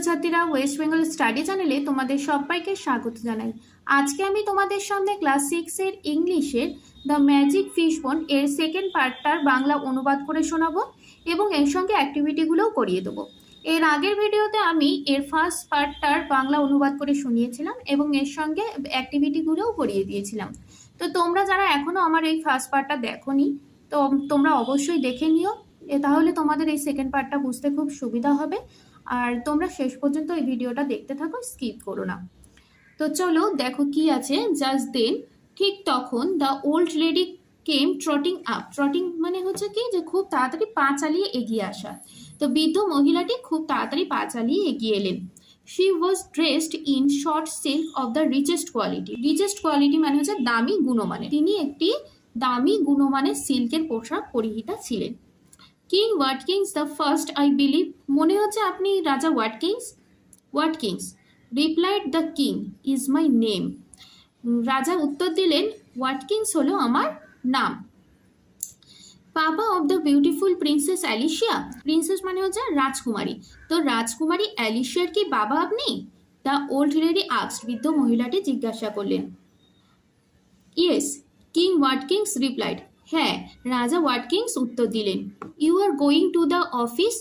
ছাত্রছাত্রীরা West Bengal study চ্যানেলে তোমাদের সবাইকে স্বাগত জানাই। আজকে আমি তোমাদের সামনে ক্লাস 6 এর ইংলিশের দ্য ম্যাজিক ফিশ বোন এর সেকেন্ড পার্টটার বাংলা অনুবাদ করে শোনাবো এবং এর সঙ্গে অ্যাক্টিভিটিগুলোও করিয়ে দেবো। এর আগের ভিডিওতে আমি এর ফার্স্ট পার্টটার বাংলা অনুবাদ করে শুনিয়েছিলাম এবং এর সঙ্গে অ্যাক্টিভিটিগুলোও করিয়ে দিয়েছিলাম। তো তোমরা যারা এখনও আমার এই ফার্স্ট পার্টটা দেখোনি, তো তোমরা অবশ্যই দেখে নিও, তাহলে তোমাদের এই সেকেন্ড পার্টটা বুঝতে খুব সুবিধা হবে। আর তোমরা শেষ পর্যন্ত এই ভিডিওটা দেখতে থাকো, স্কিপ করো না। তো চলো দেখো কি আছে। জাস্ট দেন, ঠিক তখন, the old lady came trotting up. Trotting মানে হচ্ছে কি, যে খুব তাড়াতাড়ি পা চালিয়ে এগিয়ে আসা। তো বৃদ্ধ মহিলাটি খুব তাড়াতাড়ি পা চালিয়ে এগিয়ে এলেন। She was dressed in short silk of the richest quality. Richest quality মানে হচ্ছে দামি গুণমানের। তিনি একটি দামি গুণমানের সিল্কের পোশাক পরিহিতা ছিলেন। King Watkins the first, I believe. মনে হচ্ছে আপনি রাজা Watkins. Watkins replied, the king is my name. রাজা উত্তর দিলেন, ওয়াটকিংস হলো আমার নাম। Papa of the beautiful princess Alicia. Princess মানে হচ্ছে রাজকুমারী। তো রাজকুমারী অ্যালিশিয়ার কি বাবা আপনি? The old lady asked. বৃদ্ধ মহিলাটি জিজ্ঞাসা করলেন। Yes, king Watkins replied. হ্যাঁ, রাজা ওয়াটকিংস উত্তর দিলেন। You are going to the office.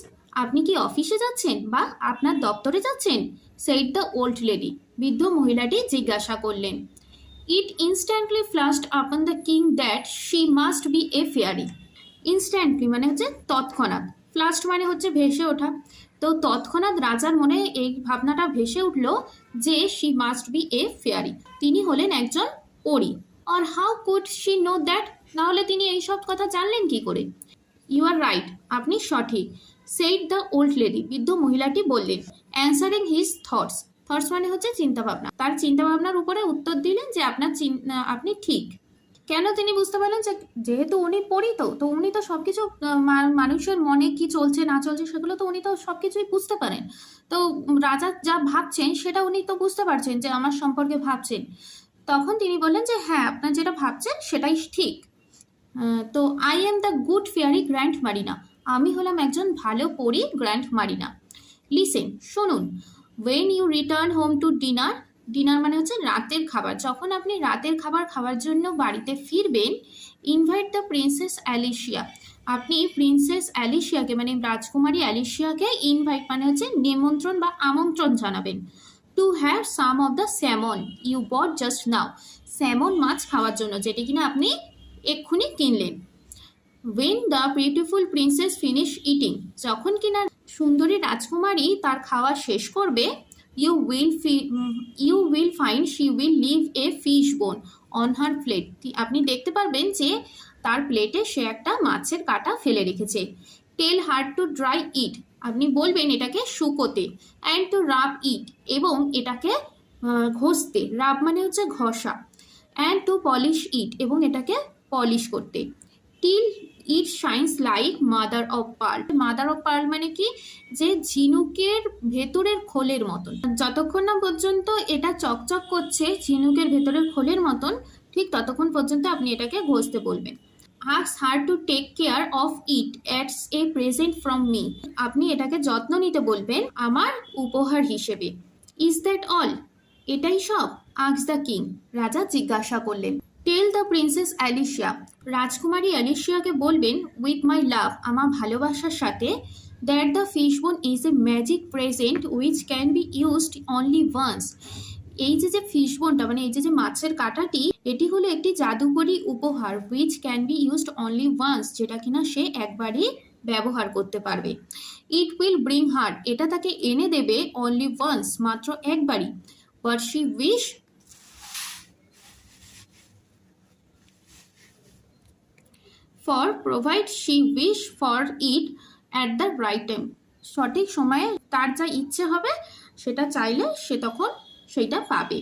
আপনি কি অফিসে যাচ্ছেন বা আপনার দপ্তরে যাচ্ছেন? Said the old lady. বৃদ্ধ মহিলাটি জিজ্ঞাসা করলেন। It instantly flashed upon the king that she must be a fairy. Instantly মানে হচ্ছে তৎক্ষণাৎ, ফ্লাশড মানে হচ্ছে ভেসে ওঠা। তো তৎক্ষণাৎ রাজার মনে এই ভাবনাটা ভেসে উঠল যে she must be a fairy, তিনি হলেন একজন পরী। আর how could she know that, নাহলে তিনি এইসব কথা জানলেন কি করে? ইউ আর রাইট, আপনি সঠিক। Said the old lady. বৃদ্ধ মহিলাটি বললেন। Answering his thoughts. থটস মানে হচ্ছে চিন্তাভাবনা। তার চিন্তাভাবনার উপরে উত্তর দিলেন যে আপনি ঠিক। কেন তিনি বুঝতে পারলেন যে যেহেতু উনি পড়ি, তো উনি তো সবকিছু মানুষের মনে কি চলছে না চলছে সেগুলো তো উনি তো সবকিছুই বুঝতে পারেন। তো রাজা যা ভাবছেন সেটা উনি তো বুঝতে পারছেন যে আমার সম্পর্কে ভাবছেন। তখন তিনি বললেন যে হ্যাঁ, আপনার যেটা ভাবছেন সেটাই ঠিক। তো I am the good fairy grand Marina. আমি হলাম একজন ভালো পরী, গ্র্যান্ড মারিনা। লিসেন, শুনুন। When you return home to dinner. Dinner মানে হচ্ছে রাতের খাবার। যখন আপনি রাতের খাবার খাওয়ার জন্য বাড়িতে ফিরবেন, ইনভাইট দ্য প্রিন্সেস অ্যালিশিয়া। আপনি প্রিন্সেস অ্যালিশিয়াকে মানে রাজকুমারী অ্যালিশিয়াকে ইনভাইট মানে হচ্ছে নিমন্ত্রণ বা আমন্ত্রণ জানাবেন। To have some of the salmon you bought just now. Salmon মাছ খাওয়ার জন্য, যেটি কিনা আপনি এক্ষুনি কিনলেন। When the beautiful princess finish eating. যখন কিনা সুন্দরী রাজকুমারী তার খাওয়া শেষ করবে, you will find she will leave a fish bone on her plate. আপনি দেখতে পারবেন যে তার প্লেটে সে একটা মাছের কাঁটা ফেলে রেখেছে। টেল হার টু ড্রাই ইট। আপনি বলবেন এটাকে শুকোতে। অ্যান্ড টু রাব ইট, এবং এটাকে ঘষতে। রাব মানে হচ্ছে ঘষা। অ্যান্ড টু পলিশ ইট, এবং এটাকে পলিশ করতে। Till it shines like mother of pearl. Mother of pearl মানে কি, যে ঝিনুকের ভেতরের খোলের মতন। যতক্ষণ না পর্যন্ত এটা চকচক করছে ঝিনুকের ভেতরের খোলের মতন, ঠিক ততক্ষণ পর্যন্ত আপনি এটাকে ঘষতে বলবেন। Ask her to take care of it as a present from me. আপনি এটাকে যত্ন নিতে বলবেন আমার উপহার হিসেবে। Is that all? এটাই সব? Ask the king. রাজা জিজ্ঞাসা করলেন। Tell the princess Alicia. রাজকুমারী অ্যালিশিয়াকে বলবেন, উইথ মাই লাভ, আমার ভালোবাসার সাথে, that the fish bone is a magic present which can be used only once. এই যে ফিশ বোনটা মানে এই যে মাছের কাঁটাটি, এটি হলো একটি জাদুকরী উপহার। Which can be used only once, যেটা কিনা সে একবারই ব্যবহার করতে পারবে। ইট উইল ব্রিং হার, এটা তাকে এনে দেবে অনলি ওয়ান্স, মাত্র একবারই। But she wish for provide she wish for it at the right time. সঠিক সময়ে তার যা ইচ্ছে হবে সেটা চাইলে সে তখন সেইটা পাবে।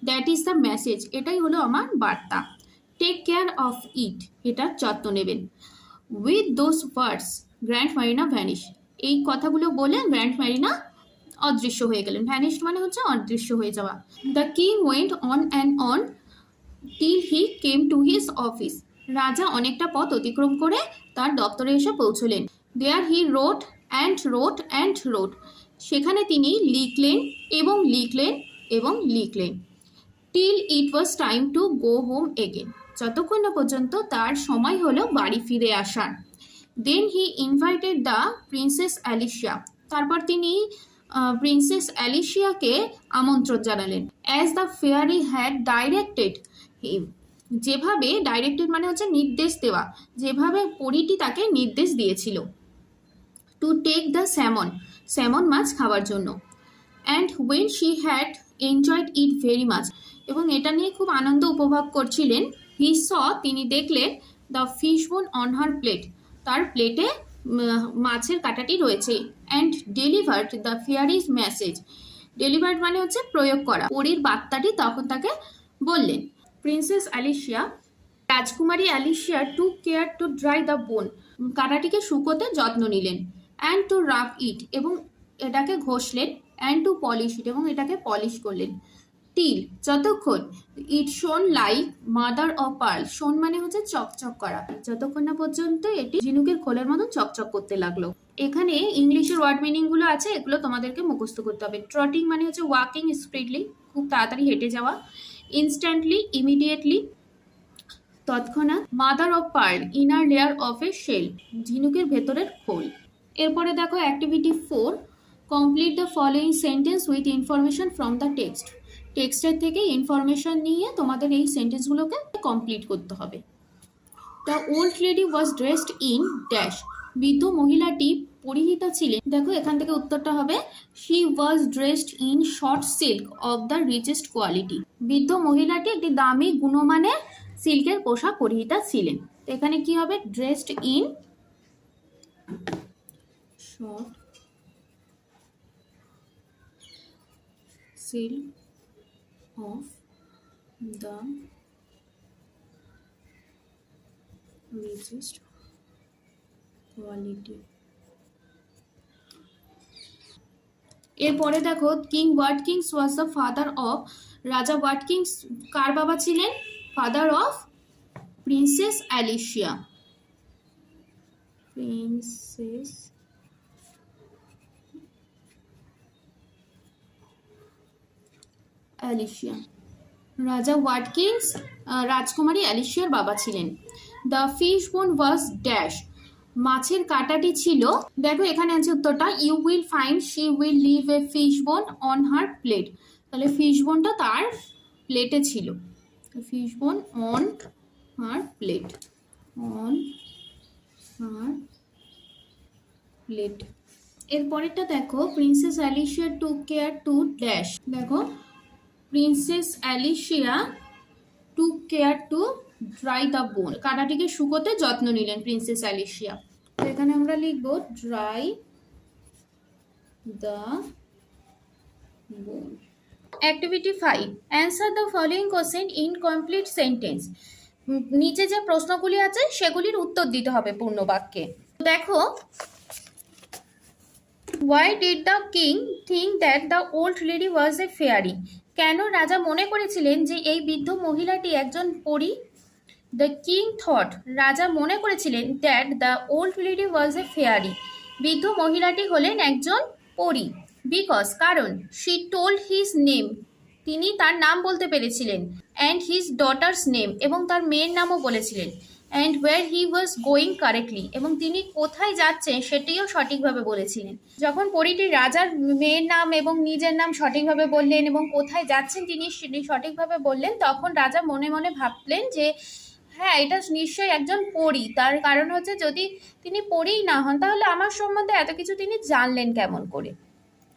দ্যাট ইজ দ্য মেসেজ, এটাই হলো আমার বার্তা। টেক কেয়ার অফ ইট, এটার যত্ন নেবেন। With those words grand Marina vanish. এই কথাগুলো বলে গ্র্যান্ড মারিনা অদৃশ্য হয়ে গেলেন। ভ্যানিশড মানে হচ্ছে অদৃশ্য হয়ে যাওয়া। The king went on and on till he came to his office. রাজা অনেকটা পথ অতিক্রম করে তার দপ্তরে এসে পৌঁছলেন। There he wrote and wrote and wrote. সেখানে তিনি লিখলেন এবং লিখলেন এবং লিখলেন till it was time to go home again, যতক্ষণ না পর্যন্ত তার সময় হলো বাড়ি ফিরে আসার। Then he invited the princess Alicia, তারপর তিনি প্রিন্সেস অ্যালিসিয়াকে আমন্ত্রণ জানালেন। As the fairy had directed হিম, যেভাবে ডাইরেক্টেড মানে হচ্ছে নির্দেশ দেওয়া, যেভাবে পরীটি তাকে নির্দেশ দিয়েছিল। To take the salmon, salmon মাছ খাওয়ার জন্য। And when she had enjoyed it very much, এবং এটা নিয়ে খুব আনন্দ উপভোগ করছিলেন। হি স, তিনি দেখলেন the fish bone on her plate, তার প্লেটে মাছের কাঁটাটি রয়েছে। And delivered the fairy's message, delivered মানে হচ্ছে প্রয়োগ করা, পরীর বার্তাটি তখন তাকে বললেন। প্রিন্সেস অ্যালিসিয়া, রাজকুমারী Alicia to care to dry the bone, কাঁটাটিকে শুকোতে যত্ন নিলেন। অ্যান্ড টু রাব ইট, এবং এটাকে ঘষলেন। অ্যান্ড টু পলিশ ইট, এবং এটাকে পলিশ করলেন। টিল, যতক্ষণ। ইট শোন লাইক মাদার অফ পার্ল, শোন মানে হচ্ছে চকচক করা, যতক্ষণ না পর্যন্ত এটি ঝিনুকের খোলের মতন চকচক করতে লাগলো। এখানে ইংলিশের ওয়ার্ড মিনিং গুলো আছে, এগুলো তোমাদেরকে মুখস্থ করতে হবে। ট্রটিং মানে হচ্ছে ওয়াকিং স্পিডলি, খুব তাড়াতাড়ি হেঁটে যাওয়া। ইনস্ট্যান্টলি, ইমিডিয়েটলি, তৎক্ষণাৎ। Mother of pearl, inner layer of a shell, ঝিনুকের ভেতরের খোল। এরপরে দেখো activity 4, complete the following sentence with information from the text. টেক্সটের থেকে ইনফরমেশন নিয়ে তোমাদের এই সেন্টেন্সগুলোকে কমপ্লিট করতে হবে। The old lady was dressed in dash, বৃদ্ধ মহিলাটি পরিহিত ছিলেন, দেখো এখান থেকে উত্তরটা হবে she was dressed in short silk of the richest quality, বৃদ্ধ মহিলাটি একটি দামি গুণমানের সিল্কের পোশাক পরিহিত ছিলেন। এখানে কি হবে, dressed in short silk of the richest quality। এরপরে দেখো king Watkins was the father of, রাজা ওয়াটকিংস কার বাবা ছিলেন, father of princess Alicia, princess Alicia, রাজা ওয়াটকিংস রাজকুমারী অ্যালিসিয়ার বাবা ছিলেন। দ্য ফিশ বোন ওয়াজ ড্যাশ, মাছের কাঁটাটি ছিল, দেখো এখানে আছে উত্তরটা, you will find she will leave a fish bone on her plate, তাহলে ফিশ বোনটা তার প্লেটে ছিল, fish bone on her plate, on her plate. এরপরেরটা দেখো, princess Alicia took care to dash, দেখো princess Alicia took care to dry the bone, কাঁটাটিকে শুকোতে যত্ন নিলেন প্রিন্সেস অ্যালিসিয়া। তো এখানে আমরা লিখবো ড্রাই দ্য বোন। Activity 5, answer the following question in complete sentence. নিচে যে প্রশ্নগুলি আছে সেগুলির উত্তর দিতে হবে পূর্ণ বাক্যে। দেখো, Why did the king think that the old lady was a fairy? কেন রাজা মনে করেছিলেন যে এই বৃদ্ধ মহিলাটি একজন পরী? The king thought, রাজা মনে করেছিলেন that the old lady was a fairy, বৃদ্ধ মহিলাটি হলেন একজন পরী। Because, কারণ she told his name, তিনি তার নাম বলতে পেরেছিলেন, and his daughter's name, এবং তার মেয়ের নামও বলেছিলেন, and where he was going correctly, এবং তিনি কোথায় যাচ্ছেন সেটিও সঠিকভাবে বলেছিলেন। যখন পরীটি রাজার মেয়ের নাম এবং নিজের নাম সঠিকভাবে বললেন এবং কোথায় যাচ্ছেন তিনি সেটি সঠিকভাবে বললেন, তখন রাজা মনে মনে ভাবলেন যে হ্যাঁ, এটা নিশ্চয়ই একজন পরী। তার কারণ হচ্ছে যদি তিনি পরীই না হন তাহলে আমার সম্বন্ধে এত কিছু তিনি জানলেন কেমন করে।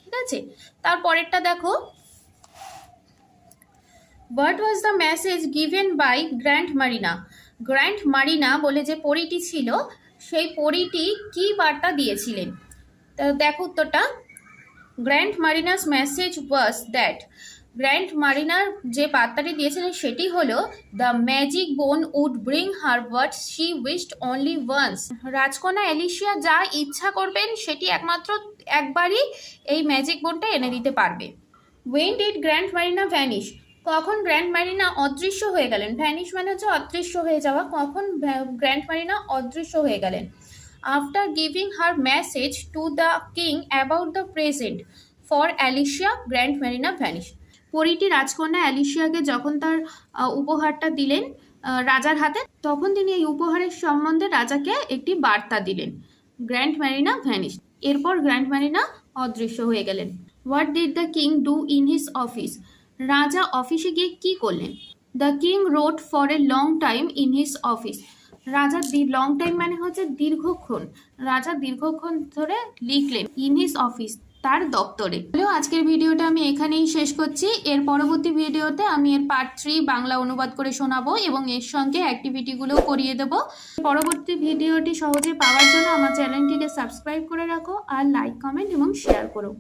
ঠিক আছে, তারপরেরটা দেখো, what was the message given by grand Marina. Grand Marina বলে যে পরীটি ছিল, সেই পরীটি কি বার্তা দিয়েছিলেন? তো দেখো উত্তরটা, Grand Marina's message was that, Grand মারিনার যে বার্তাটি দিয়েছিলেন সেটি হলো the magic bone would bring her what she wished only once, রাজকন্যা অ্যালিসিয়া যা ইচ্ছা করবেন সেটি একমাত্র একবারই এই ম্যাজিক বোনটা এনে দিতে পারবে। When did grand Marina vanish, কখন গ্র্যান্ড মারিনা অদৃশ্য হয়ে গেলেন? ভ্যানিশ মানে হচ্ছে অদৃশ্য হয়ে যাওয়া, কখন গ্র্যান্ড মারিনা অদৃশ্য হয়ে গেলেন? after giving her message to the king about the present for Alicia, Grand Marina vanished. পরীটি রাজকন্যা অ্যালিসিয়াকে যখন তার উপহারটা দিলেন রাজার হাতে, তখন তিনি এই উপহারের সম্বন্ধে রাজাকে একটি বার্তা দিলেন। গ্র্যান্ড ম্যারিনা ভ্যানিশ, এরপর গ্র্যান্ড ম্যারিনা অদৃশ্য হয়ে গেলেন। What did the king do in his office? রাজা অফিসে গিয়ে কি করলেন? The king road for a long time in his office. রাজা লং টাইম মানে হচ্ছে দীর্ঘক্ষণ, রাজা দীর্ঘক্ষণ ধরে লিখলেন ইন হিজ অফিস, তার দপ্তরে। আজকের ভিডিওটা আমি এখানেই শেষ করছি। এর পরবর্তী ভিডিওতে আমি এর পার্ট 3 বাংলা অনুবাদ করে শোনাবো এবং এর সঙ্গে অ্যাক্টিভিটিগুলোও করিয়ে দেবো। পরবর্তী ভিডিওটি সহজে পাওয়ার জন্য আমার চ্যানেলটিকে সাবস্ক্রাইব করে রাখো আর লাইক, কমেন্ট এবং শেয়ার করো।